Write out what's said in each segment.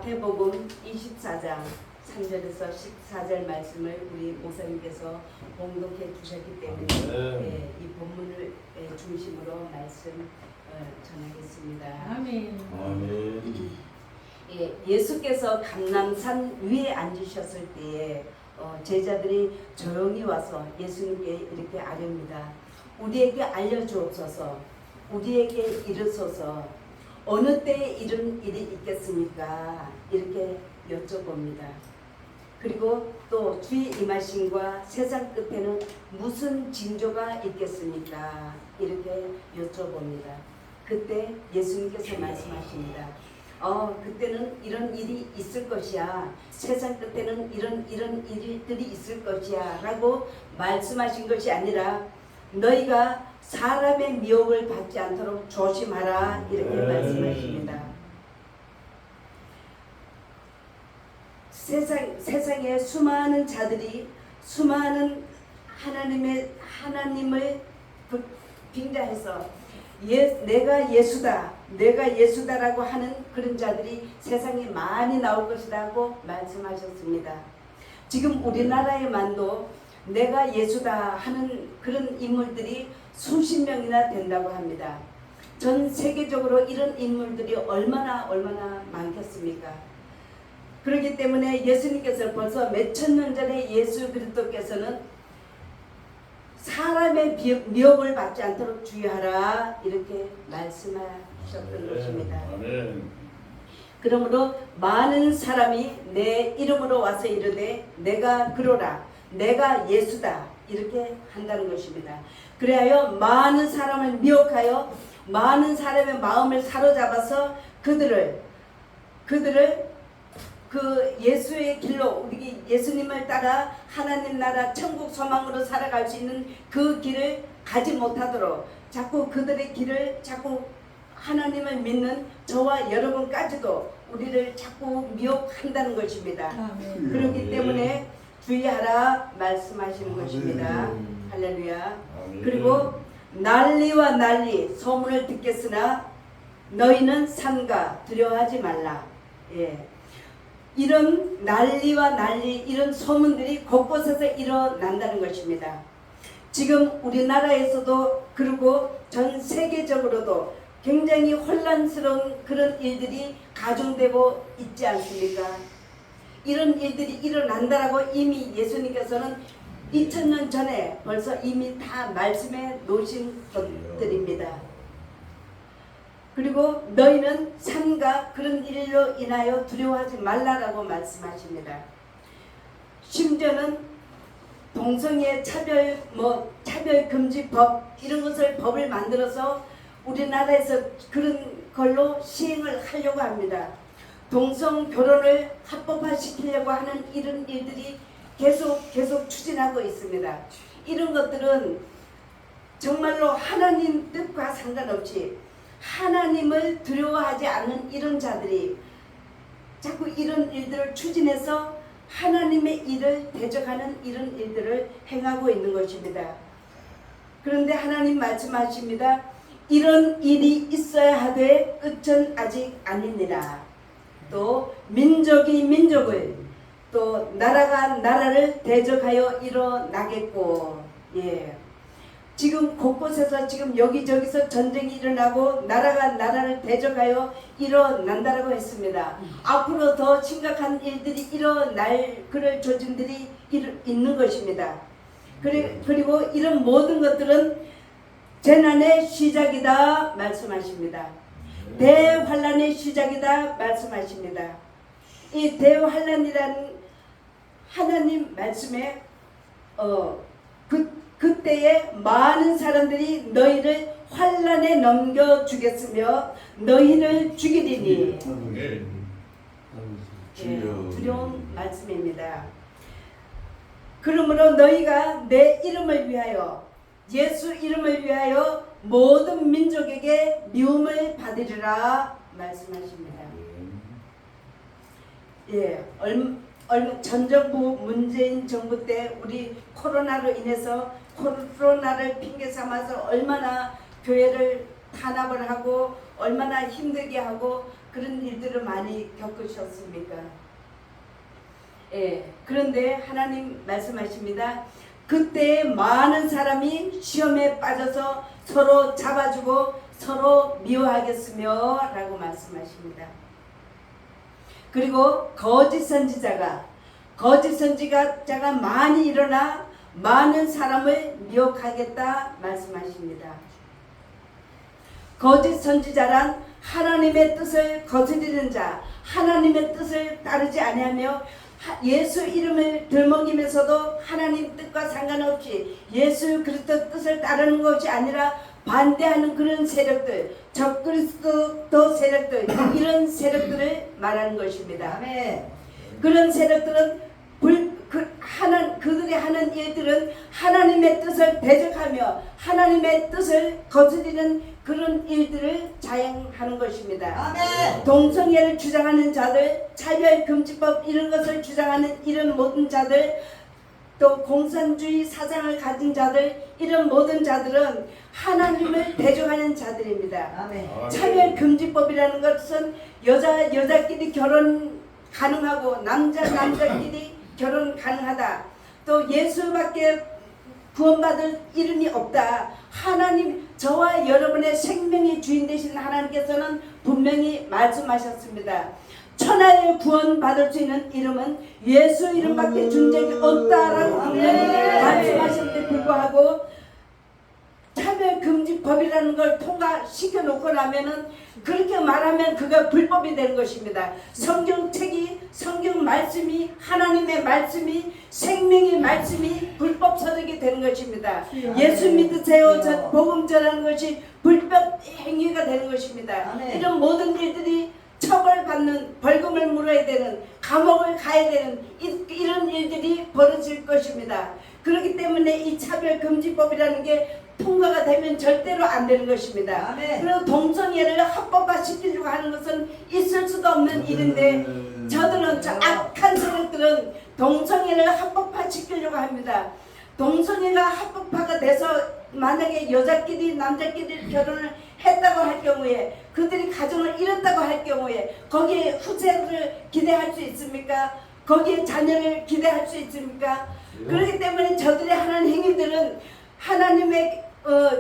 마태복음 24장 3절에서 14절 말씀을 우리 목사님께서 봉독해 주셨기 때문에 이 본문을 중심으로 말씀 전하겠습니다. 아멘. 아멘. 예수께서 감람산 위에 앉으셨을 때에 제자들이 조용히 와서 예수님께 이렇게 아뢰옵니다. 우리에게 알려주옵소서. 우리에게 이르소서. 어느 때에 이런 일이 있겠습니까? 이렇게 여쭤봅니다. 그리고 또 주의 임하심과 세상 끝에는 무슨 징조가 있겠습니까? 이렇게 여쭤봅니다. 그때 예수님께서 말씀하십니다. 그때는 이런 일이 있을 것이야. 세상 끝에는 이런 일들이 있을 것이야 라고 말씀하신 것이 아니라 너희가 사람의 미혹을 받지 않도록 조심하라 이렇게 말씀하십니다. 세상에 수많은 자들이 수많은 하나님을 빙자해서 내가 예수다라고 하는 그런 자들이 세상에 많이 나올 것이라고 말씀하셨습니다. 지금 우리나라에만도 내가 예수다 하는 그런 인물들이 수십 명이나 된다고 합니다. 전 세계적으로 이런 인물들이 얼마나 많겠습니까? 그렇기 때문에 예수님께서 벌써 몇천 년 전에 예수 그리스도께서는 사람의 미혹을 받지 않도록 주의하라 이렇게 말씀하셨던 것입니다. 그러므로 많은 사람이 내 이름으로 와서 이르되 내가 그로라 내가 예수다 이렇게 한다는 것입니다. 그래야 많은 사람을 미혹하여 많은 사람의 마음을 사로잡아서 그들을 그 예수의 길로 우리 예수님을 따라 하나님 나라 천국 소망으로 살아갈 수 있는 그 길을 가지 못하도록 자꾸 그들의 길을 자꾸 하나님을 믿는 저와 여러분까지도 우리를 자꾸 미혹한다는 것입니다. 아멘. 그렇기 때문에 주의하라 말씀하시는 것입니다. 할렐루야. 그리고 난리와 난리 소문을 듣겠으나 너희는 삼가 두려워하지 말라. 이런 난리와 난리 이런 소문들이 곳곳에서 일어난다는 것입니다. 지금 우리나라에서도 그리고 전 세계적으로도 굉장히 혼란스러운 그런 일들이 가중되고 있지 않습니까? 이런 일들이 일어난다라고 이미 예수님께서는 2000년 전에 벌써 이미 다 말씀해 놓으신 것들입니다. 그리고 너희는 삼가 그런 일로 인하여 두려워하지 말라라고 말씀하십니다. 심지어는 동성애 차별금지법 이런 것을 법을 만들어서 우리나라에서 그런 걸로 시행을 하려고 합니다. 동성 결혼을 합법화시키려고 하는 이런 일들이 계속 추진하고 있습니다. 이런 것들은 정말로 하나님 뜻과 상관없이 하나님을 두려워하지 않는 이런 자들이 자꾸 이런 일들을 추진해서 하나님의 일을 대적하는 이런 일들을 행하고 있는 것입니다. 그런데 하나님 말씀하십니다. 이런 일이 있어야 하되 끝은 아직 아니니라. 또 민족이 민족을 또 나라가 나라를 대적하여 일어나겠고 지금 곳곳에서 지금 여기저기서 전쟁이 일어나고 나라가 나라를 대적하여 일어난다라고 했습니다. 앞으로 더 심각한 일들이 일어날 그럴 조짐들이 있는 것입니다. 그리고 이런 모든 것들은 재난의 시작이다 말씀하십니다. 대환란의 시작이다 말씀하십니다. 이 대환란이라는 하나님 말씀에 그때에 많은 사람들이 너희를 환란에 넘겨주겠으며 너희를 죽이리니 두려운 말씀입니다. 그러므로 너희가 내 이름을 위하여 예수 이름을 위하여 모든 민족에게 미움을 받으리라 말씀하십니다. 전 정부 문재인 정부 때 우리 코로나로 인해서 코로나를 핑계 삼아서 얼마나 교회를 탄압을 하고 얼마나 힘들게 하고 그런 일들을 많이 겪으셨습니까? 예. 그런데 하나님 말씀하십니다. 그때 많은 사람이 시험에 빠져서 서로 잡아주고 서로 미워하겠으며 라고 말씀하십니다. 그리고 거짓 선지자가 많이 일어나 많은 사람을 미혹하겠다 말씀하십니다. 거짓 선지자란 하나님의 뜻을 거스리는 자, 하나님의 뜻을 따르지 아니하며 예수 이름을 들먹이면서도 하나님 뜻과 상관없이 예수 그리스도 뜻을 따르는 것이 아니라 반대하는 그런 세력들, 적그리스도 세력들, 이런 세력들을 말하는 것입니다. 그런 세력들은 그들이 하는 일들은 하나님의 뜻을 대적하며 하나님의 뜻을 거스리는 그런 일들을 자행하는 것입니다. 아멘. 동성애를 주장하는 자들, 차별금지법 이런 것을 주장하는 이런 모든 자들, 또 공산주의 사상을 가진 자들, 이런 모든 자들은 하나님을 대적하는 자들입니다. 아멘. 차별금지법이라는 것은 여자끼리 결혼 가능하고 남자끼리 결혼 가능하다. 또 예수밖에 구원받을 이름이 없다. 하나님, 저와 여러분의 생명의 주인 되신 하나님께서는 분명히 말씀하셨습니다. 천하의 구원받을 수 있는 이름은 예수 이름밖에 준 적이 없다라고 분명히 말씀하셨는데 불구하고 차별금지법이라는 걸 통과시켜 놓고 나면은 그렇게 말하면 그가 불법이 되는 것입니다. 성경책이, 성경 말씀이, 하나님의 말씀이, 생명의 말씀이 불법 서적이 되는 것입니다. 예수 믿으세요, 복음 전하는 것이 불법 행위가 되는 것입니다. 이런 모든 일들이 처벌받는, 벌금을 물어야 되는, 감옥을 가야 되는 이런 일들이 벌어질 것입니다. 그렇기 때문에 이 차별금지법이라는 게 통과가 되면 절대로 안 되는 것입니다. 그리고 동성애를 합법화 시키려고 하는 것은 있을 수도 없는 일인데 저들은, 저 악한 세력들은 동성애를 합법화 시키려고 합니다. 동성애가 합법화가 돼서 만약에 여자끼리 남자끼리 결혼을 했다고 할 경우에, 그들이 가정을 이뤘다고 할 경우에 거기에 후세를 기대할 수 있습니까? 거기에 자녀를 기대할 수 있습니까? 그렇기 때문에 저들의 하는 행위들은 하나님의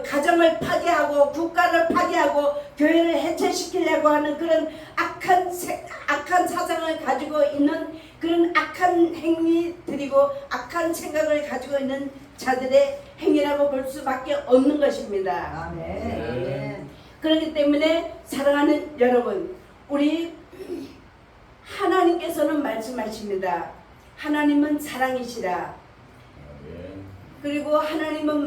가정을 파괴하고 국가를 파괴하고 교회를 해체시키려고 하는 그런 악한 사상을 가지고 있는 그런 악한 행위들이고 악한 생각을 가지고 있는 자들의 행위라고 볼 수밖에 없는 것입니다. 아멘. 그렇기 때문에 사랑하는 여러분, 우리 하나님께서는 말씀하십니다. 하나님은 사랑이시라. 그리고 하나님은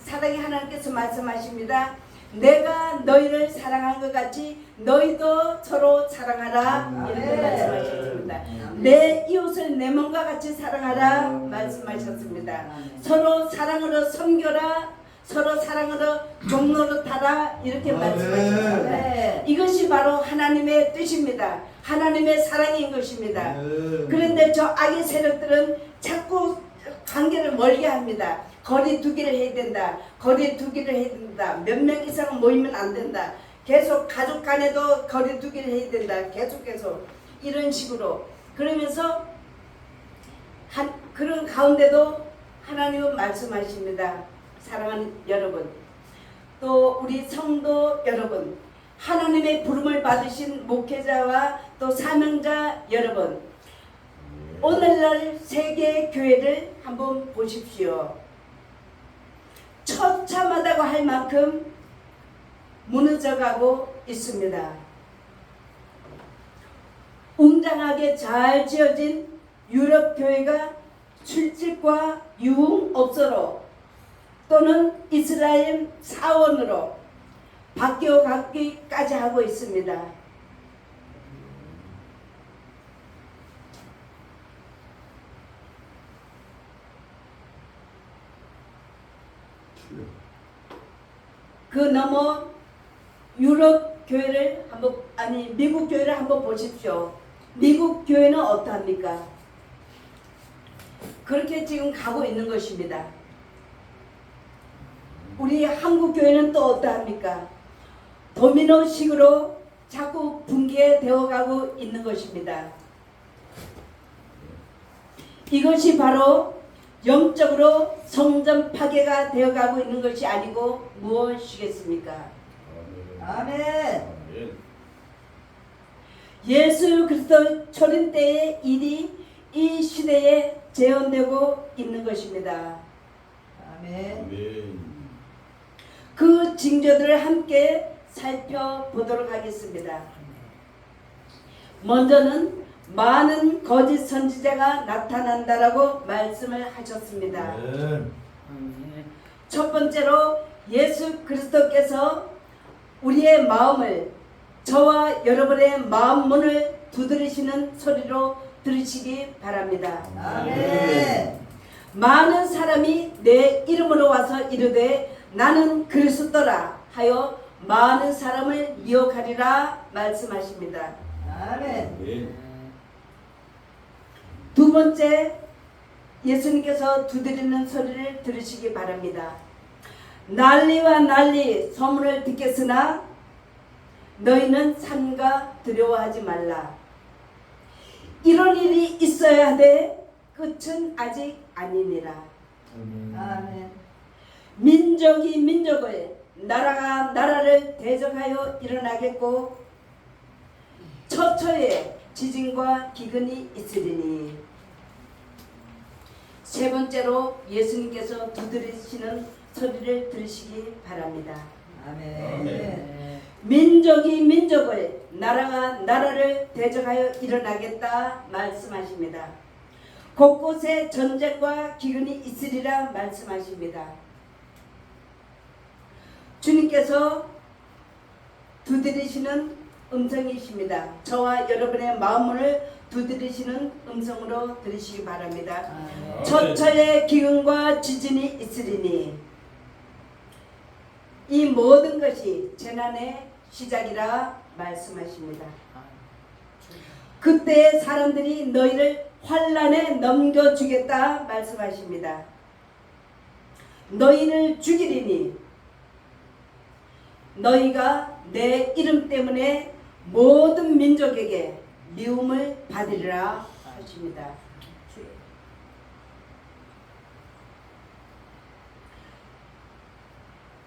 사랑의 하나님께서 말씀하십니다. 내가 너희를 사랑한 것 같이 너희도 서로 사랑하라. 이렇게 말씀하셨습니다. 내 이웃을 내 몸과 같이 사랑하라 말씀하셨습니다. 서로 사랑으로 섬겨라. 서로 사랑으로 종로로 타라. 이렇게 말씀하셨습니다. 이것이 바로 하나님의 뜻입니다. 하나님의 사랑인 것입니다. 그런데 저 악의 세력들은 자꾸 관계를 멀게 합니다. 거리 두기를 해야 된다. 거리 두기를 해야 된다. 몇 명 이상 모이면 안 된다. 계속 가족 간에도 거리 두기를 해야 된다. 계속 이런 식으로 그러면서 그런 가운데도 하나님은 말씀하십니다. 사랑하는 여러분, 또 우리 성도 여러분, 하나님의 부름을 받으신 목회자와 또 사명자 여러분, 오늘날 세계 교회를 한번 보십시오. 처참하다고 할 만큼 무너져가고 있습니다. 웅장하게 잘 지어진 유럽 교회가 술집과 유흥업소로 또는 이스라엘 사원으로 바뀌어가기까지 하고 있습니다. 그 너머 유럽 교회를 미국 교회를 한번 보십시오. 미국 교회는 어떠합니까? 그렇게 지금 가고 있는 것입니다. 우리 한국 교회는 또 어떠합니까? 도미노식으로 자꾸 붕괴되어 가고 있는 것입니다. 이것이 바로 영적으로 성전 파괴가 되어가고 있는 것이 아니고 무엇이겠습니까? 아멘. 예수 그리스도 초림 때의 일이 이 시대에 재현되고 있는 것입니다. 아멘. 그 징조들을 함께 살펴보도록 하겠습니다. 먼저는 많은 거짓 선지자가 나타난다라고 말씀을 하셨습니다. 첫 번째로 예수 그리스도께서 우리의 마음을, 저와 여러분의 마음 문을 두드리시는 소리로 들으시기 바랍니다. 아멘. 많은 사람이 내 이름으로 와서 이르되 나는 그리스도라 하여 많은 사람을 미혹하리라 말씀하십니다. 아멘. 두 번째, 예수님께서 두드리는 소리를 들으시기 바랍니다. 난리와 난리 소문을 듣겠으나 너희는 삼가 두려워하지 말라. 이런 일이 있어야 하되 끝은 아직 아니니라. 아멘. 민족이 민족을, 나라가 나라를 대적하여 일어나겠고 처처에 지진과 기근이 있으리니. 세 번째로 예수님께서 두드리시는 소리를 들으시기 바랍니다. 아멘. 민족이 민족을, 나라가 나라를 대적하여 일어나겠다 말씀하십니다. 곳곳에 전쟁과 기근이 있으리라 말씀하십니다. 주님께서 두드리시는 음성이십니다. 저와 여러분의 마음을 두드리시는 음성으로 들으시기 바랍니다. 처처에 기근과 지진이 있으리니 이 모든 것이 재난의 시작이라 말씀하십니다. 그때 사람들이 너희를 환난에 넘겨주겠다 말씀하십니다. 너희를 죽이리니 너희가 내 이름 때문에 모든 민족에게 미움을 받으리라 하십니다.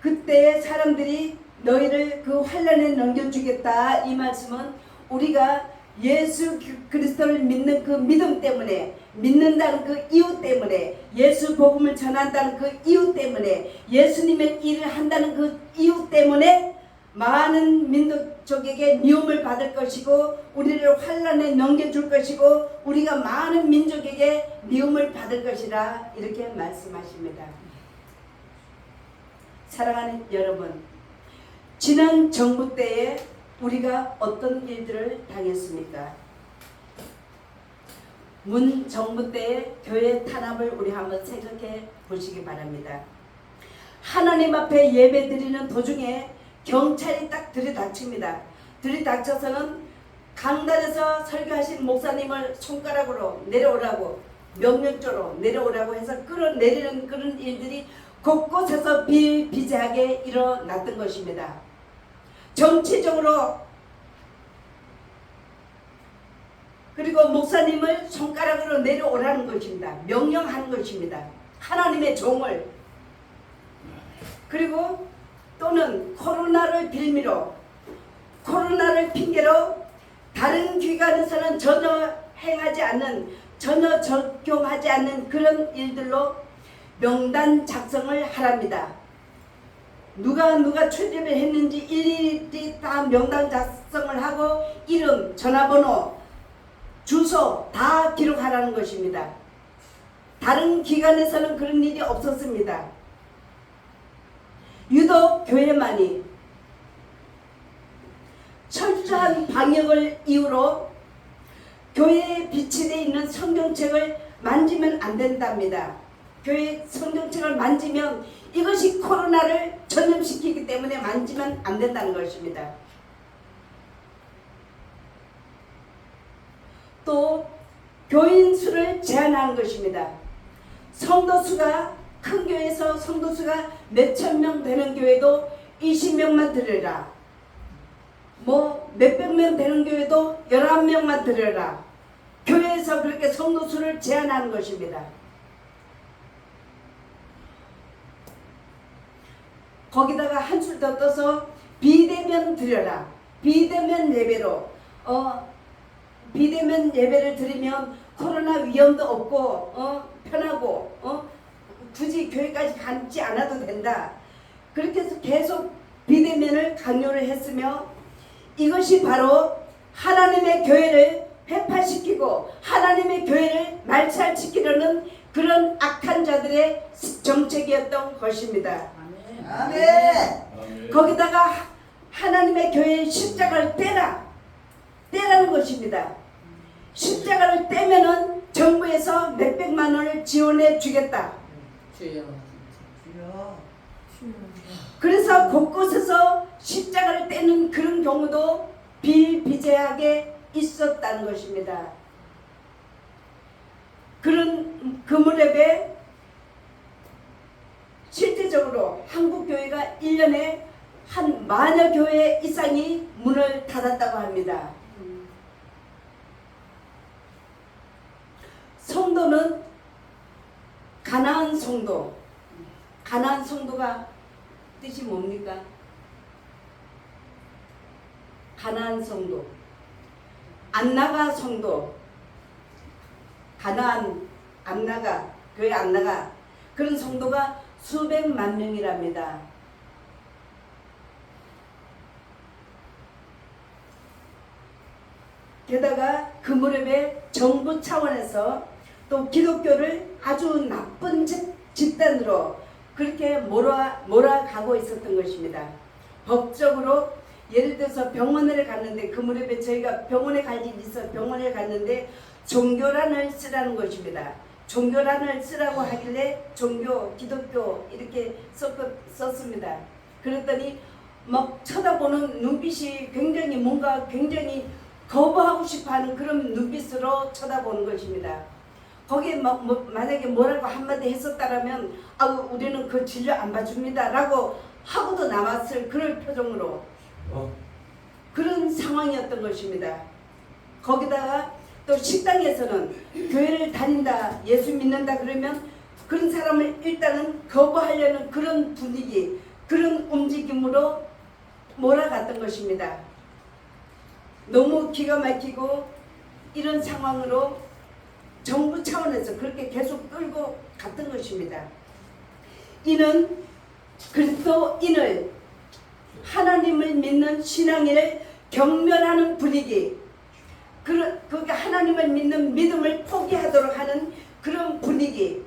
그때 사람들이 너희를 그 환난에 넘겨주겠다, 이 말씀은 우리가 예수 그리스도를 믿는 그 믿음 때문에, 믿는다는 그 이유 때문에, 예수 복음을 전한다는 그 이유 때문에, 예수님의 일을 한다는 그 이유 때문에 많은 민족에게 미움을 받을 것이고 우리를 환난에 넘겨줄 것이고 우리가 많은 민족에게 미움을 받을 것이라 이렇게 말씀하십니다. 사랑하는 여러분, 지난 정부 때에 우리가 어떤 일들을 당했습니까? 문 정부 때의 교회 탄압을 우리 한번 생각해 보시기 바랍니다. 하나님 앞에 예배 드리는 도중에 경찰이 딱 들이닥칩니다. 들이닥쳐서는 강단에서 설교하신 목사님을 손가락으로 내려오라고, 명령조로 내려오라고 해서 끌어내리는 그런 일들이 곳곳에서 비일비재하게 일어났던 것입니다. 정치적으로, 그리고 목사님을 손가락으로 내려오라는 것입니다. 명령하는 것입니다. 하나님의 종을. 그리고 또는 코로나를 빌미로, 코로나를 핑계로 다른 기관에서는 전혀 행하지 않는, 전혀 적용하지 않는 그런 일들로 명단 작성을 하랍니다. 누가 출입을 했는지 일일이 다 명단 작성을 하고 이름, 전화번호, 주소 다 기록하라는 것입니다. 다른 기관에서는 그런 일이 없었습니다. 유독 교회만이 철저한 방역을 이유로 교회에 비치되어 있는 성경책을 만지면 안 된답니다. 교회 성경책을 만지면 이것이 코로나를 전염시키기 때문에 만지면 안 된다는 것입니다. 또 교인 수를 제한하는 것입니다. 성도 수가, 큰 교회에서 성도 수가 몇천 명 되는 교회도 20명만 들으라, 뭐 몇백 명 되는 교회도 11명만 드려라. 교회에서 그렇게 성도 수를 제한하는 것입니다. 거기다가 한술 더 떠서 비대면 드려라. 비대면 예배로 비대면 예배를 드리면 코로나 위험도 없고 편하고 굳이 교회까지 가지 않아도 된다. 그렇게 해서 계속 비대면을 강요를 했으며 이것이 바로 하나님의 교회를 회파시키고 하나님의 교회를 말살시키려는 그런 악한 자들의 정책이었던 것입니다. 아멘. 거기다가 하나님의 교회의 십자가를 떼라는 것입니다. 십자가를 떼면은 정부에서 몇백만 원을 지원해 주겠다. 주여. 그래서 곳곳에서 십자가를 떼는 그런 경우도 비일비재하게 있었다는 것입니다. 그런 그 무렵에 실제적으로 한국교회가 1년에 한 만여 교회 이상이 문을 닫았다고 합니다. 성도는 가나안 성도. 가나안 성도가 뜻이 뭡니까? 가나안 성도. 안나가 성도. 가나안 안 나가, 교회 안 나가. 그런 성도가 수백만 명이랍니다. 게다가 그 무렵에 정부 차원에서 또 기독교를 아주 나쁜 집단으로 그렇게 몰아가고 있었던 것입니다. 법적으로 예를 들어서 병원을 갔는데 그 무렵에 저희가 병원에 갈 일이 있어 병원에 갔는데 종교란을 쓰라는 것입니다. 종교란을 쓰라고 하길래 종교, 기독교 이렇게 썼습니다. 그랬더니 막 쳐다보는 눈빛이 굉장히 뭔가 굉장히 거부하고 싶어하는 그런 눈빛으로 쳐다보는 것입니다. 거기에 만약에 뭐라고 한마디 했었다라면 우리는 그 진료 안 봐줍니다 라고 하고도 남았을 그럴 표정으로 그런 상황이었던 것입니다. 거기다가 또 식당에서는 교회를 다닌다, 예수 믿는다 그러면 그런 사람을 일단은 거부하려는 그런 분위기, 그런 움직임으로 몰아갔던 것입니다. 너무 기가 막히고 이런 상황으로 정부 차원에서 그렇게 계속 끌고 갔던 것입니다. 이는 그리스도인을 하나님을 믿는 신앙인을 경멸하는 분위기, 그러니까 하나님을 믿는 믿음을 포기하도록 하는 그런 분위기,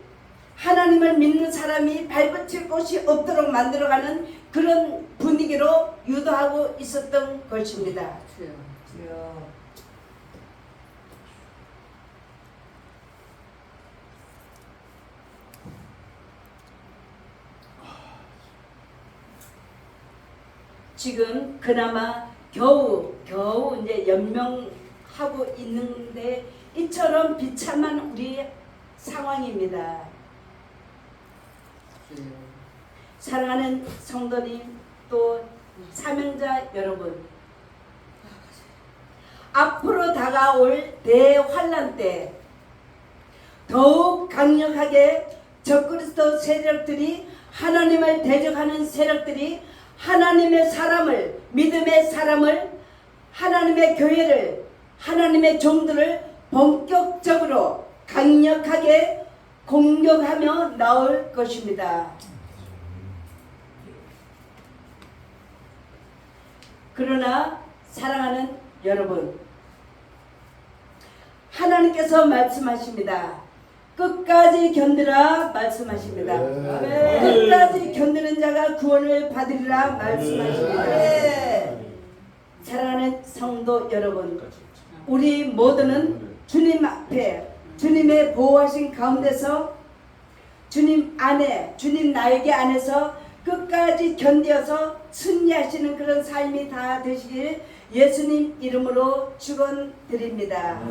하나님을 믿는 사람이 발붙일 곳이 없도록 만들어가는 그런 분위기로 유도하고 있었던 것입니다. 지금 그나마 겨우 이제 연명하고 있는데 이처럼 비참한 우리 상황입니다. 사랑하는 성도님 또 사명자 여러분, 앞으로 다가올 대환란 때 더욱 강력하게 적그리스도 세력들이 하나님을 대적하는 세력들이 하나님의 사람을, 믿음의 사람을, 하나님의 교회를, 하나님의 종들을 본격적으로 강력하게 공격하며 나올 것입니다. 그러나 사랑하는 여러분, 하나님께서 말씀하십니다. 끝까지 견디라 말씀하십니다. 끝까지 견디는 자가 구원을 받으리라 말씀하십니다. 사랑하는 성도 여러분, 우리 모두는 주님 앞에 주님의 보호하신 가운데서 주님 안에, 주님 날개 안에서 끝까지 견디어서 승리하시는 그런 삶이 다 되시길 예수님 이름으로 축원드립니다.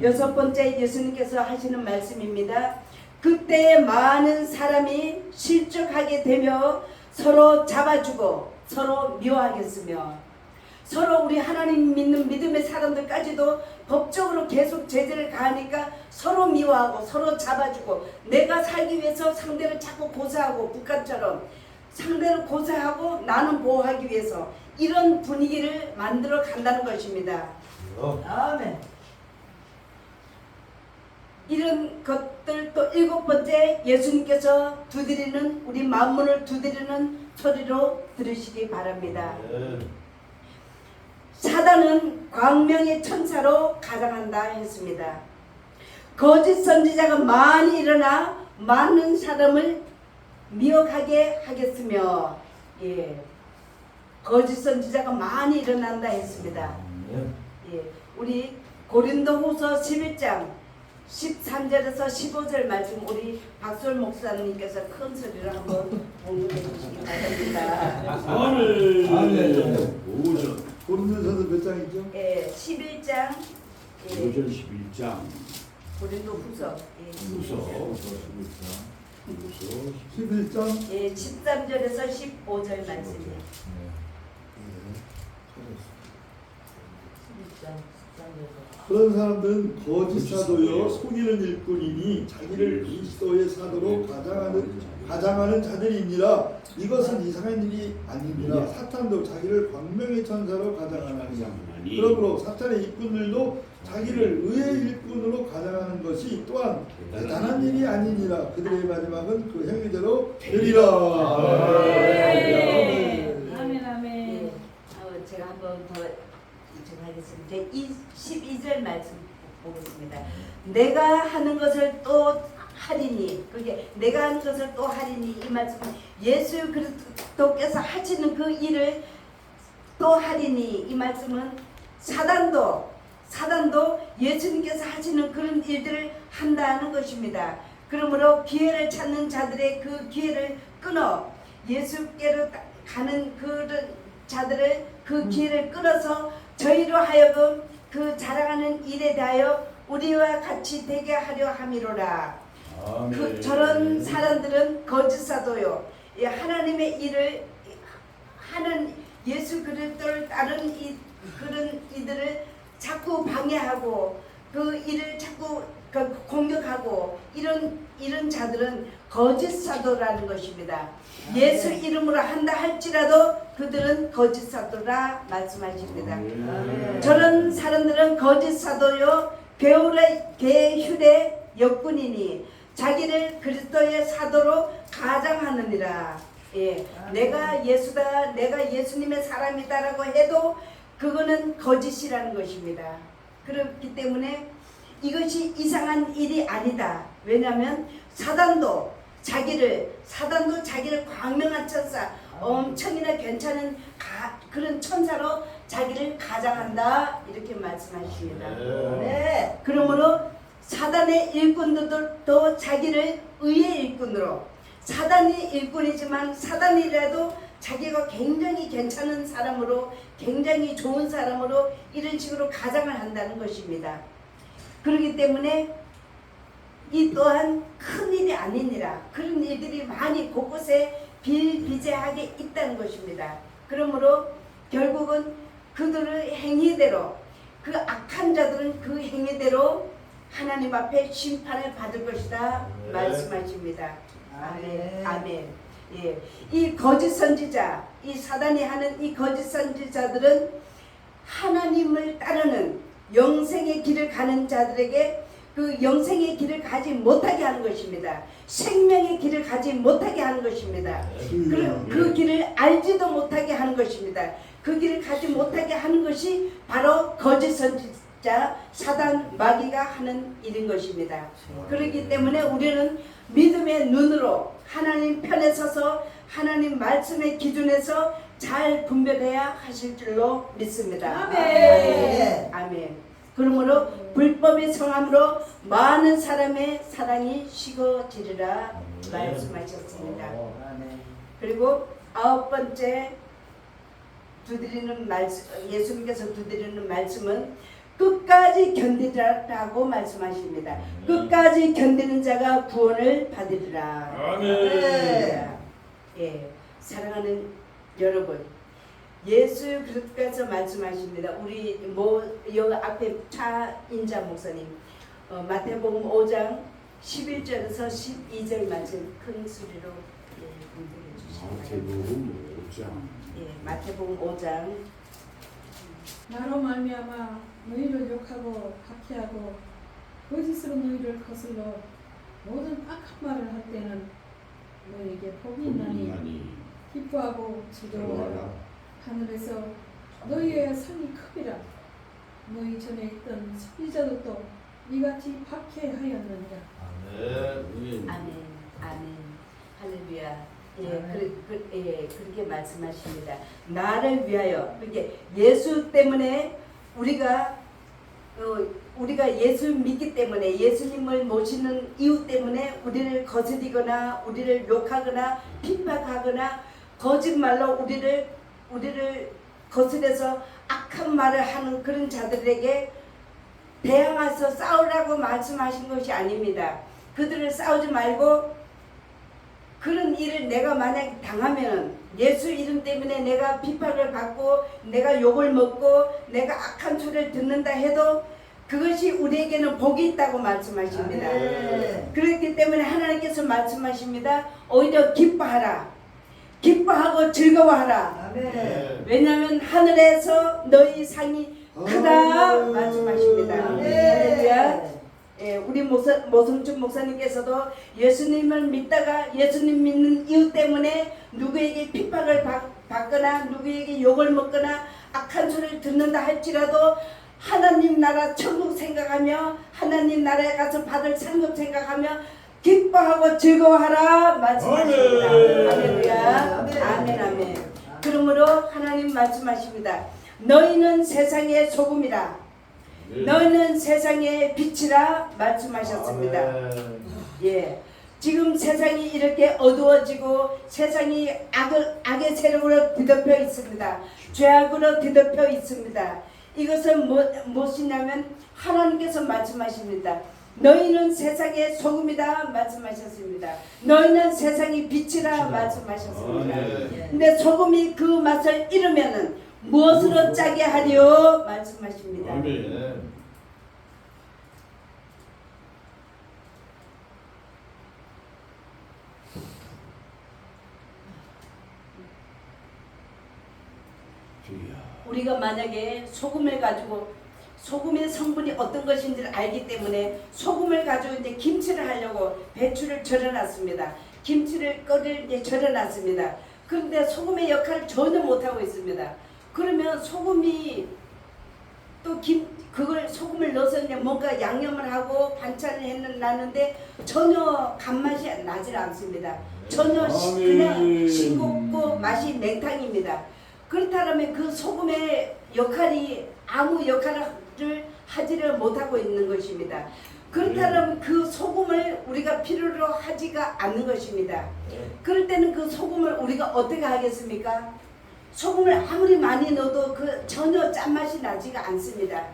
여섯 번째 예수님께서 하시는 말씀입니다. 그때 많은 사람이 실족하게 되며 서로 잡아주고 서로 미워하겠으며 서로 우리 하나님 믿는 믿음의 사람들까지도 법적으로 계속 제재를 가하니까 서로 미워하고 서로 잡아주고 내가 살기 위해서 상대를 자꾸 고사하고 북한처럼 상대를 고사하고 나는 보호하기 위해서 이런 분위기를 만들어 간다는 것입니다. 아멘. 이런 것들 또 일곱 번째 예수님께서 두드리는 우리 만문을 두드리는 소리로 들으시기 바랍니다. 사단은 광명의 천사로 가장한다 했습니다. 거짓 선지자가 많이 일어나 많은 사람을 미혹하게 하겠으며 거짓 선지자가 많이 일어난다 했습니다. 우리 고린도후서 11장 13절에서 15절 말씀 우리 박솔 목사님께서 큰 소리로 한번 공유해 주시기 바랍니다. 아멘. 5절. 고린도서도 몇 장이죠? 11장 5절 11장. 고린도후서 후서 11장 13절에서 15절 말씀이에요. '그런 사람들은 거짓 사도요 속이는 일꾼이니 자기를 그리스도의 사도로 가장하는 자들이니라. 이것은 이상한 일이 아니니라. 사탄도 자기를 광명의 천사로 가장하나니 그러므로 사탄의 일꾼들도 자기를 의의 일꾼으로 가장하는 것이 또한 대단한 일이 아니니라. 그들의 마지막은 그 행위대로 되리라. 아멘. 제가 한번 더 하겠습니다. 12절 말씀 보겠습니다. 내가 하는 것을 또 하리니, 그게 내가 하는 것을 또 하리니, 이 말씀은 예수 그리스도께서 하시는 그 일을 또 하리니, 이 말씀은 사단도 예수님께서 하시는 그런 일들을 한다는 것입니다. 그러므로 기회를 찾는 자들의 그 기회를 끊어 예수께로 가는 그런 자들을 그 기회를 끊어서 저희로 하여금 그 자랑하는 일에 대하여 우리와 같이 되게 하려 함이로라. 저런 사람들은 거짓 사도요, 하나님의 일을 하는 예수 그리스도를 따른 그런 이들을 자꾸 방해하고 그 일을 자꾸 공격하고 이런 자들은 거짓 사도라는 것입니다. 예수 이름으로 한다 할지라도 그들은 거짓 사도라 말씀하십니다. 저런 사람들은 거짓 사도요 계율의 역군이니 자기를 그리스도의 사도로 가장하느니라. 내가 예수다, 내가 예수님의 사람이다라고 해도 그거는 거짓이라는 것입니다. 그렇기 때문에 이것이 이상한 일이 아니다. 왜냐하면 사단도 자기를 광명한 천사, 엄청이나 괜찮은 그런 천사로 자기를 가장한다, 이렇게 말씀하십니다. 네. 그러므로 사단의 일꾼들도 자기를 의의 일꾼으로, 사단이 일꾼이지만 사단이라도 자기가 굉장히 괜찮은 사람으로, 굉장히 좋은 사람으로 이런 식으로 가장을 한다는 것입니다. 그렇기 때문에 이 또한 큰일이 아니니라. 그런 일들이 많이 곳곳에 비일비재하게 있다는 것입니다. 그러므로 결국은 그들의 행위대로, 그 악한 자들은 그 행위대로 하나님 앞에 심판을 받을 것이다 말씀하십니다. 아멘. 아멘. 이 거짓 선지자, 이 사단이 하는 이 거짓 선지자들은 하나님을 따르는 영생의 길을 가는 자들에게 그 영생의 길을 가지 못하게 하는 것입니다. 생명의 길을 가지 못하게 하는 것입니다. 그 길을 알지도 못하게 하는 것입니다. 그 길을 가지 못하게 하는 것이 바로 거짓 선지자 사단 마귀가 하는 일인 것입니다. 그렇기 때문에 우리는 믿음의 눈으로 하나님 편에 서서 하나님 말씀의 기준에서 잘 분별해야 하실 줄로 믿습니다. 아멘. 아멘. 그러므로 불법의 성함으로 많은 사람의 사랑이 식어지리라 말씀하셨습니다. 그리고 9번째 두드리는 말씀, 예수님께서 두드리는 말씀은 끝까지 견디라라고 말씀하십니다. 끝까지 견디는 자가 구원을 받으리라. 아멘. 사랑하는 여러분, 예수 그리스도께서 말씀하십니다. 우리 여기 앞에 차인자 목사님 마태복음 5장 11절에서 12절 말씀 큰 소리로 공부해 주시기 바랍니다. 마태복음 5장. 예, 마태복음 5장. 나로 말미암아 너희를 욕하고 박해하고 거짓으로 너희를 거슬러 모든 악한 말을 할 때는 너희에게 복이 있나니 기뻐하고 즐거워하라. 하늘에서 너희의 상이 크리라. 너희 전에 있던 선지자들도 이같이 박해하였느니라. 아멘. 아멘, 아멘, 할렐루야. 예, 그렇게 말씀하십니다. 나를 위하여. 그렇게 예수 때문에 우리가 예수 믿기 때문에 예수님을 모시는 이유 때문에 우리를 거스리거나 우리를 욕하거나 핍박하거나 거짓말로 우리를 거스려서 악한 말을 하는 그런 자들에게 대항해서 싸우라고 말씀하신 것이 아닙니다. 그들을 싸우지 말고 그런 일을 내가 만약 당하면 예수 이름 때문에 내가 핍박을 받고 내가 욕을 먹고 내가 악한 소리를 듣는다 해도 그것이 우리에게는 복이 있다고 말씀하십니다. 그렇기 때문에 하나님께서 말씀하십니다. 오히려 기뻐하라. 기뻐하고 즐거워하라. 아멘. 왜냐하면 하늘에서 너희 상이 크다 말씀하십니다. 할렐루야. 예, 우리 모성춘 목사님께서도 예수님을 믿다가 예수님 믿는 이유 때문에 누구에게 핍박을 받거나 누구에게 욕을 먹거나 악한 소리를 듣는다 할지라도 하나님 나라 천국 생각하며 하나님 나라에 가서 받을 상급 생각하며 기뻐하고 즐거워하라 말씀하십니다. 할렐루야. 아멘 아멘. 그러므로 하나님 말씀하십니다. 너희는 세상의 소금이라. 너희는 세상의 빛이라 말씀하셨습니다. 예, 지금 세상이 이렇게 어두워지고 세상이 악의 세력으로 뒤덮여 있습니다. 죄악으로 뒤덮여 있습니다. 이것은 무엇이냐면 하나님께서 말씀하십니다. 너희는 세상의 소금이다 말씀하셨습니다. 너희는 세상의 빛이라 말씀하셨습니다. 근데 소금이 그 맛을 잃으면은 무엇으로 짜게 하리요 말씀하십니다. 아멘. 우리가 만약에 소금을 가지고 소금의 성분이 어떤 것인지를 알기 때문에 소금을 가지고 이제 김치를 하려고 배추를 절여놨습니다. 김치를 끓일 이제 절여놨습니다. 그런데 소금의 역할을 전혀 못하고 있습니다. 그러면 소금이 또 그걸 소금을 넣어서 이제 뭔가 양념을 하고 반찬을 했는데 전혀 간맛이 나질 않습니다. 전혀 그냥 싱겁고 맛이 맹탕입니다. 그렇다면 그 소금의 역할이 아무 역할을 하지를 못하고 있는 것입니다. 그렇다면 그 소금을 우리가 필요로 하지가 않는 것입니다. 그럴 때는 그 소금을 우리가 어떻게 하겠습니까? 소금을 아무리 많이 넣어도 그 전혀 짠맛이 나지가 않습니다.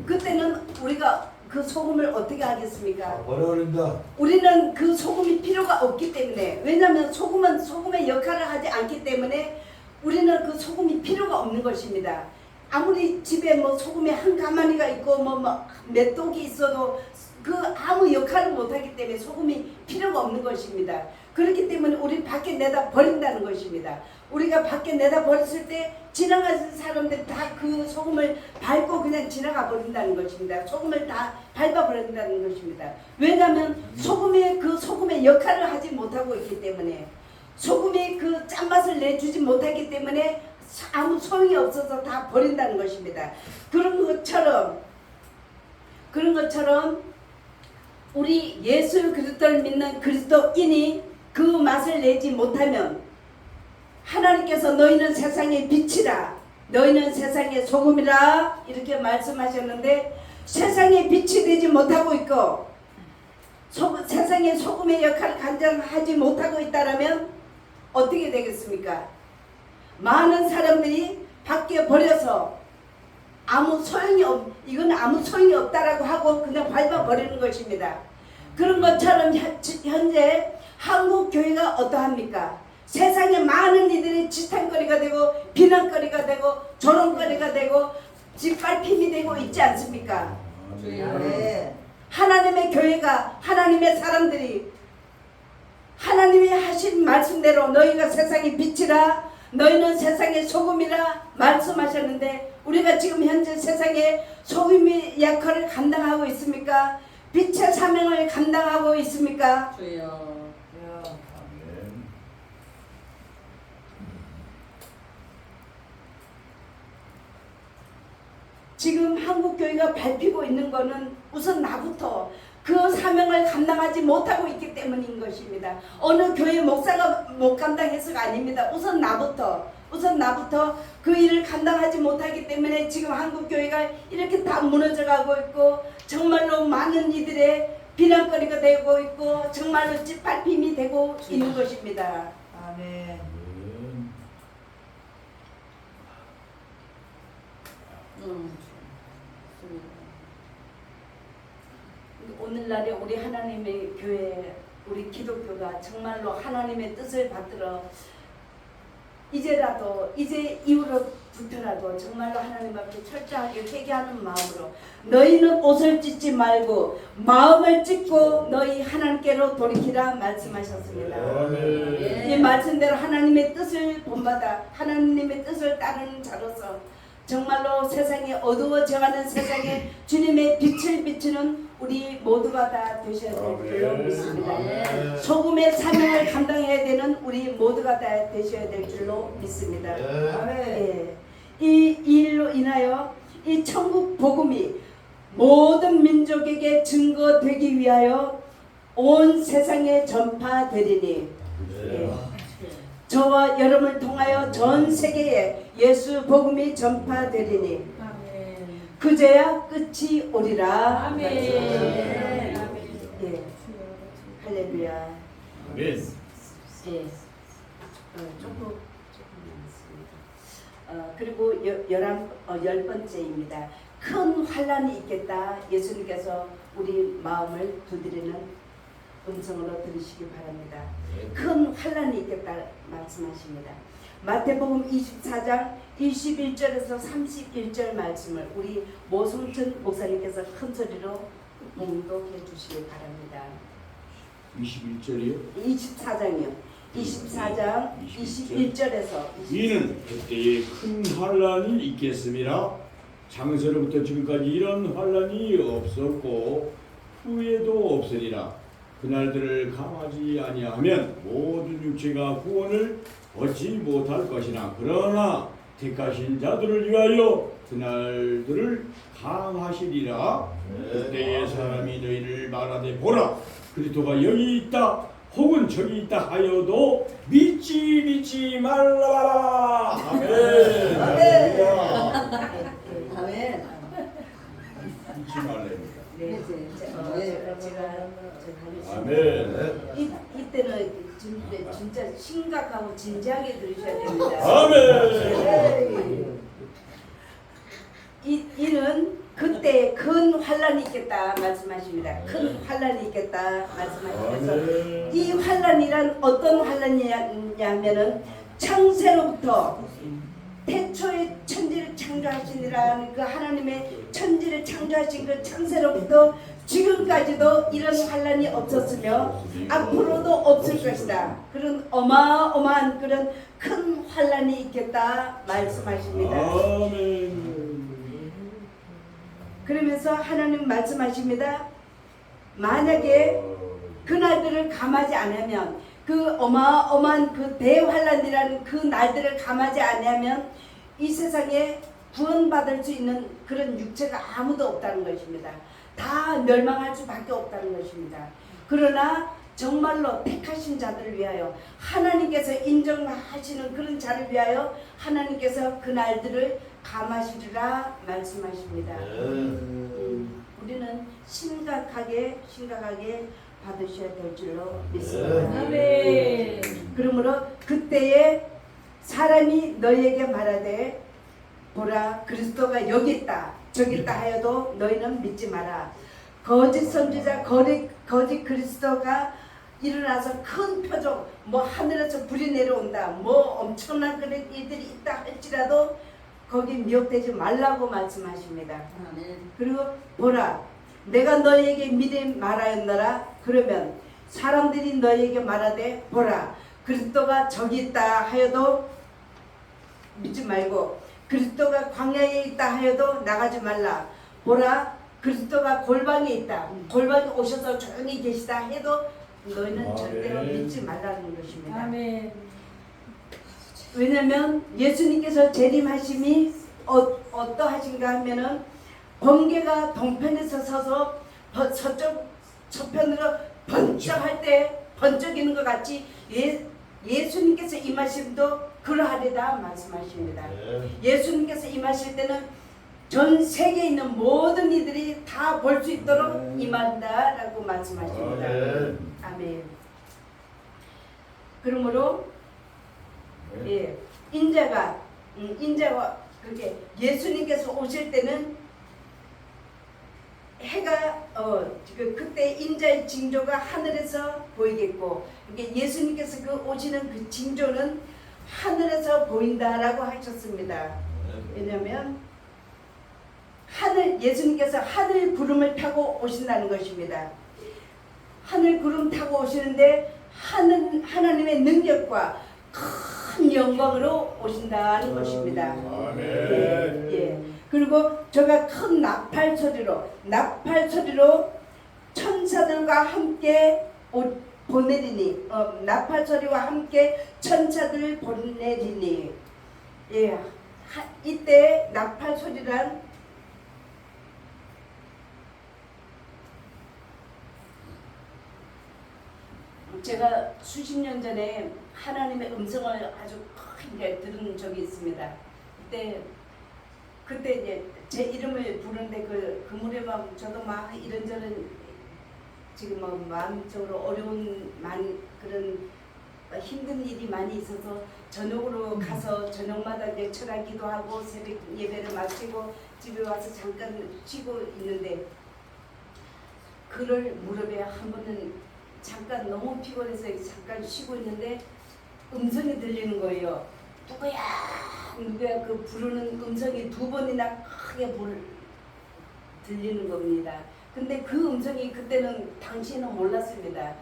그때는 우리가 그 소금을 어떻게 하겠습니까? 버려버린다. 우리는 그 소금이 필요가 없기 때문에, 왜냐하면 소금은 소금의 역할을 하지 않기 때문에 우리는 그 소금이 필요가 없는 것입니다. 아무리 집에 뭐 소금이 한 가마니가 있고 몇 독이 있어도 그 아무 역할을 못하기 때문에 소금이 필요가 없는 것입니다. 그렇기 때문에 우리 밖에 내다 버린다는 것입니다. 우리가 밖에 내다 버렸을 때 지나가는 사람들 다 그 소금을 밟고 그냥 지나가 버린다는 것입니다. 소금을 다 밟아 버린다는 것입니다. 왜냐하면 소금의 역할을 하지 못하고 있기 때문에, 소금이 그 짠맛을 내주지 못하기 때문에 아무 소용이 없어서 다 버린다는 것입니다. 그런 것처럼 우리 예수 그리스도를 믿는 그리스도인이 그 맛을 내지 못하면 하나님께서 너희는 세상의 빛이라, 너희는 세상의 소금이라 이렇게 말씀하셨는데, 세상의 빛이 되지 못하고 있고 세상의 소금의 역할을 감당하지 못하고 있다면 어떻게 되겠습니까? 많은 사람들이 밖에 버려서 이건 아무 소용이 없다라고 하고 그냥 밟아 버리는 것입니다. 그런 것처럼 현재 한국 교회가 어떠합니까? 세상에 많은 이들이 지탄거리가 되고 비난거리가 되고 조롱거리가 되고 짓밟힘이 되고 있지 않습니까? 아멘. 하나님의 교회가 하나님의 사람들이 하나님이 하신 말씀대로 너희가 세상의 빛이라 너희는 세상의 소금이라 말씀하셨는데 우리가 지금 현재 세상의 소금의 역할을 감당하고 있습니까? 빛의 사명을 감당하고 있습니까? 아멘. 지금 한국교회가 밟히고 있는 것은 우선 나부터 그 사명을 감당하지 못하고 있기 때문인 것입니다. 어느 교회 목사가 못 감당해서가 아닙니다. 우선 나부터 그 일을 감당하지 못하기 때문에 지금 한국교회가 이렇게 다 무너져가고 있고 정말로 많은 이들의 비난거리가 되고 있고 정말로 짓밟힘이 되고 있는 것입니다. 아멘. 오늘날에 우리 하나님의 교회, 우리 기독교가 정말로 하나님의 뜻을 받들어 이제라도 이제 이후로부터라도 정말로 하나님 앞에 철저하게 회개하는 마음으로 너희는 옷을 찢지 말고 마음을 찢고 너희 하나님께로 돌이키라 말씀하셨습니다. 아멘. 이 말씀대로 하나님의 뜻을 본받아 하나님의 뜻을 따르는 자로서 정말로 세상에 어두워져가는 세상에 주님의 빛을 비추는 우리 모두가 다 되셔야 될 줄로 믿습니다. 아멘. 소금의 사명을 감당해야 되는 우리 모두가 다 되셔야 될 줄로 믿습니다. 아멘. 예. 이 일로 인하여 이 천국 복음이 모든 민족에게 증거되기 위하여 온 세상에 전파되리니 예. 저와 여러분을 통하여 전 세계에 예수 복음이 전파되리니 아멘. 그제야 끝이 오리라. 아멘. 말씀하십니다. 예. 할렐루야. 아멘. 예. 조금 남았습니다. 그리고 10번째입니다. 큰 환란이 있겠다. 예수님께서 우리 마음을 두드리는 음성으로 들으시기 바랍니다. 큰 환란이 있겠다 말씀하십니다. 마태복음 24장 21절에서 31절 말씀을 우리 모성천 목사님께서 큰 소리로 봉독해 주시기 바랍니다. 21절이요? 24장이요. 24장 21절에서 이는 그때에 큰 환란이 있겠음이라. 장세로부터 지금까지 이런 환란이 없었고 후에도 없으리라. 그날들을 감하지 아니하면 모든 육체가 구원을 얻지 못할 것이나 그러나 택하신 자들을 위하여 그날들을 감하시리라. 그때의 사람이 너희를 말하되 보라 그리스도가 여기 있다 혹은 저기 있다 하여도 믿지 말라. 아멘. 아멘. 믿지 말랍니다. 네, 제가 아멘. 이때는 진짜 심각하고 진지하게 들으셔야 됩니다. 아멘. 이는 그때 큰 환란이 있겠다 말씀하십니다. 큰 환란이 있겠다 말씀하시면서 아멘. 이 환란이란 어떤 환란이냐면은 창세로부터 태초에 천지를 창조하시니라는 그 하나님의 천지를 창조하신 그 창세로부터 지금까지도 이런 환란이 없었으며 앞으로도 없을 것이다. 그런 어마어마한 그런 큰 환란이 있겠다 말씀하십니다. 아멘. 그러면서 하나님 말씀하십니다. 만약에 그날들을 감하지 않으면 그 어마어마한 그 대환란이라는 그 날들을 감하지 않으면 이 세상에 구원받을 수 있는 그런 육체가 아무도 없다는 것입니다. 다 멸망할 수밖에 없다는 것입니다. 그러나 정말로 택하신 자들을 위하여 하나님께서 인정하시는 그런 자를 위하여 하나님께서 그 날들을 감하시리라 말씀하십니다. 우리는 심각하게 받으셔야 될 줄로 믿습니다. 아멘. 그러므로 그때에 사람이 너희에게 말하되 보라 그리스도가 여기 있다 저기 있다 하여도 너희는 믿지 마라. 거짓 선지자 거짓 그리스도가 일어나서 큰 표적, 뭐 하늘에서 불이 내려온다, 뭐 엄청난 그런 일들이 있다 할지라도 거기 미혹되지 말라고 말씀하십니다. 그리고 보라, 내가 너에게 미리 말하였노라. 그러면 사람들이 너에게 말하되 보라, 그리스도가 저기 있다 하여도 믿지 말고, 그리스도가 광야에 있다 하여도 나가지 말라. 보라, 그리스도가 골방에 있다, 골방에 오셔서 조용히 계시다 해도 너희는 절대로 믿지 말라는 것입니다. 아멘. 왜냐면 예수님께서 재림하심이 어떠하신가 하면은 번개가 동편에서 서서 서쪽 저편으로 번쩍할 때 번쩍이는 것 같이 예수님께서 임하심도 그러하리다 말씀하십니다. 예수님께서 임하실 때는 전 세계에 있는 모든 이들이 다 볼 수 있도록 임한다라고 말씀하십니다. 아멘. 그러므로 예, 인자가 그렇게 예수님께서 오실 때는 해가 그때 인자의 징조가 하늘에서 보이겠고, 이게 예수님께서 그 오시는 그 징조는 하늘에서 보인다라고 하셨습니다. 왜냐하면 예수님께서 하늘 구름을 타고 오신다는 것입니다. 하늘 구름 타고 오시는데 하나님의 능력과 큰 영광으로 오신다는 것입니다. 아멘. 예. 그리고 저가 큰 나팔 소리로 천사들과 함께 보내리니, 나팔 소리와 함께 천사들을 보내리니, 예. 이때 나팔 소리란 제가 수십 년 전에 하나님의 음성을 아주 크게 들은 적이 있습니다. 그때 이제 제 이름을 부르는데 그 무렵에 막 저도 막 이런저런 지금 뭐 마음적으로 어려운 그런 힘든 일이 많이 있어서 저녁으로 가서 저녁마다 이제 철학 기도하고 새벽 예배를 마치고 집에 와서 잠깐 쉬고 있는데, 그를 무릎에 한 번은 잠깐 너무 피곤해서 잠깐 쉬고 있는데 음성이 들리는 거예요. 누구야 그 부르는 음성이 두 번이나 크게 들리는 겁니다. 근데 그 음성이 그때는 당시에는 몰랐습니다.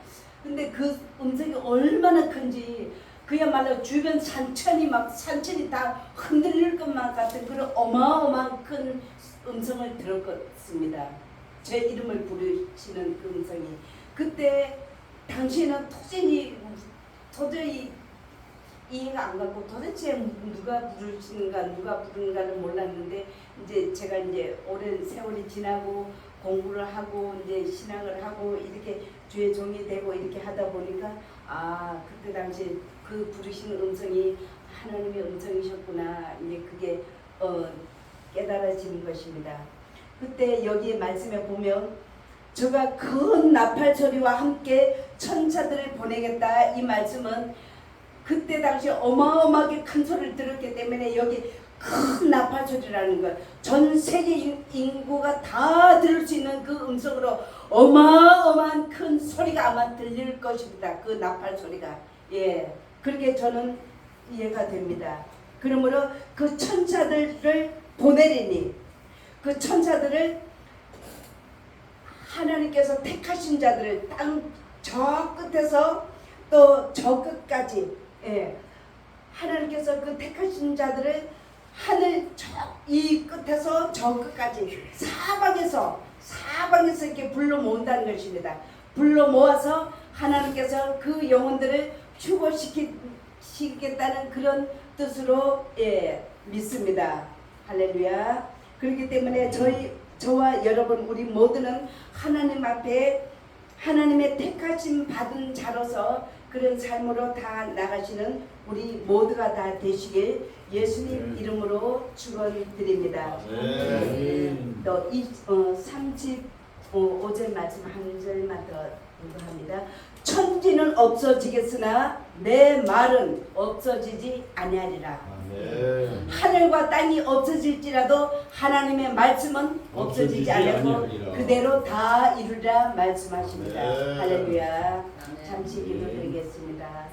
근데 그 음성이 얼마나 큰지 그야말로 주변 산천이 다 흔들릴 것만 같은 그런 어마어마한 큰 음성을 들었습니다. 제 이름을 부르시는 그 음성이. 그때 당시에는 도저히 이해가 안 가고 도대체 누가 부르는가를 몰랐는데, 이제 제가 이제 오랜 세월이 지나고 공부를 하고 이제 신앙을 하고 이렇게 주의 종이 되고 이렇게 하다 보니까 그때 당시에 그 부르시는 음성이 하나님의 음성이셨구나, 이제 그게 깨달아지는 것입니다. 그때 여기 말씀에 보면 저가 큰 나팔 소리와 함께 천사들을 보내겠다, 이 말씀은 그때 당시 어마어마하게 큰 소리를 들었기 때문에 여기 큰 나팔 소리라는 것, 전 세계 인구가 다 들을 수 있는 그 음성으로 어마어마한 큰 소리가 아마 들릴 것입니다. 그 나팔 소리가. 예, 그렇게 저는 이해가 됩니다. 그러므로 그 천사들을 보내리니, 그 천사들을 하나님께서 택하신 자들을 땅 저 끝에서 또 저 끝까지, 예, 하나님께서 그 택하신 자들을 하늘 이 끝에서 저 끝까지 사방에서 이렇게 불러 모은다는 것입니다. 불러 모아서 하나님께서 그 영혼들을 휴거시키겠다는 그런 뜻으로, 예, 믿습니다. 할렐루야. 그렇기 때문에 저와 여러분 우리 모두는 하나님 앞에 하나님의 택하심 받은 자로서 그런 삶으로 다 나가시는 우리 모두가 다 되시길 예수님 이름으로 축원드립니다. 또 35절 말씀 한 절만 더 합니다. 천지는 없어지겠으나 내 말은 없어지지 아니하리라. 아멘. 하늘과 땅이 없어질지라도 하나님의 말씀은 없어지지 않고 아니하리라. 그대로 다 이루리라 말씀하십니다. 아멘. 할렐루야. 잠시 기도드리겠습니다.